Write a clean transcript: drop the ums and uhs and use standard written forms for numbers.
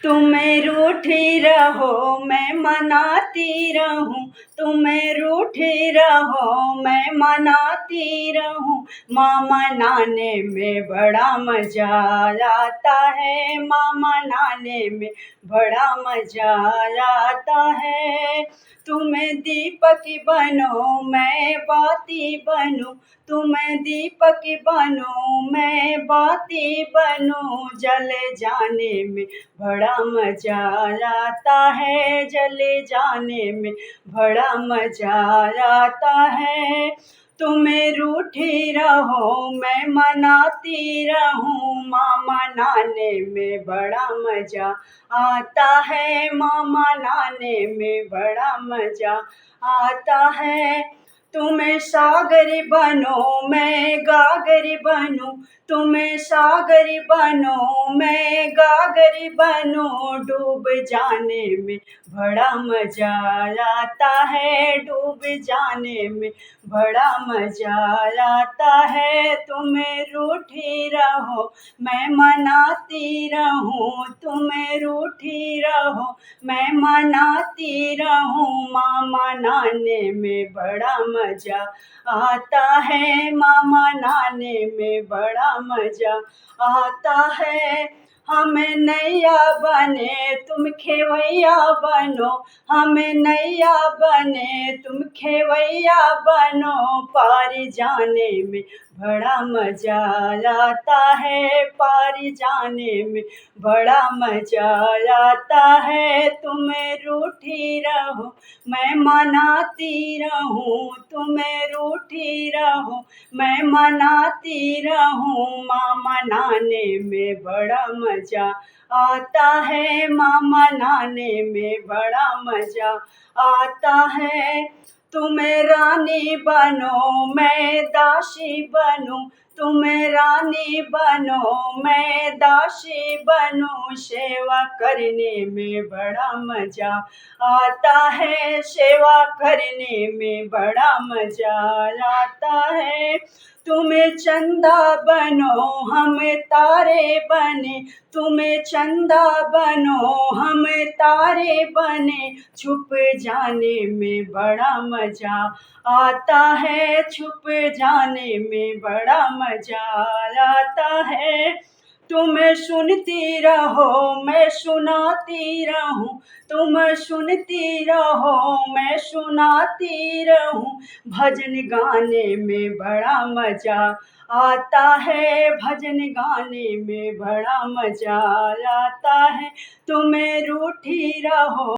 तुम रूठी रहो मैं मनाती रहूं, तुम रूठी रहो मैं मनाती रहूं। माँ मनाने में बड़ा मजा आता है, माँ मनाने में बड़ा मजा आता है। तुम दीपक बनो मैं बाती बनूं, तुम दीपक बनो मैं बाती बनूं। जले जाने में बड़ा मजा आता है, जले जाने में बड़ा मजा आता है। तुम रूठी रहो मैं मनाती रहूं, माँ मनाने में बड़ा मजा आता है, माँ मनाने में बड़ा मजा आता है। तुम सागर बनो मैं गागर बनूं, तुम सागर बनो मैं गागर बनूं। डूब जाने में बड़ा मजा आता है, डूब जाने में बड़ा मजा आता है। तुम रूठी रहो मैं मनाती रहूं, तुम रूठी रहो मैं मनाती रहूं। माँ मनाने में बड़ा मजा आता है, माँ मनाने में बड़ा मजा आता है। हम नैया बने तुम खेवैया बनो, हम नैया बने तुम खेवैया बनो। पार जाने में बड़ा मजा आता है, पार जाने में बड़ा मजा आता है। तुम रूठी रहो मैं मनाती रहूं, तुम रूठी रहो मैं मनाती रहूं। माँ मनाने में बड़ा मजा आता है, माँ मनाने में बड़ा मजा आता है। तुम रानी बनो मैं दासी बनूं, तुम रानी बनो मैं दासी बनूं। सेवा करने में बड़ा मजा आता है, सेवा करने में बड़ा मजा आता है। तुम चंदा बनो हम तारे बने, तुम चंदा बनो हम तारे बने। छुप जाने में बड़ा मजा आता है, छुप जाने में बड़ा मजा आता है। तुम सुनती रहो मैं सुनाती रहूं, तुम सुनती रहो मैं सुनाती रहूं। भजन गाने में बड़ा मजा आता है, भजन गाने में बड़ा मजा आता है। तुम रूठी रहो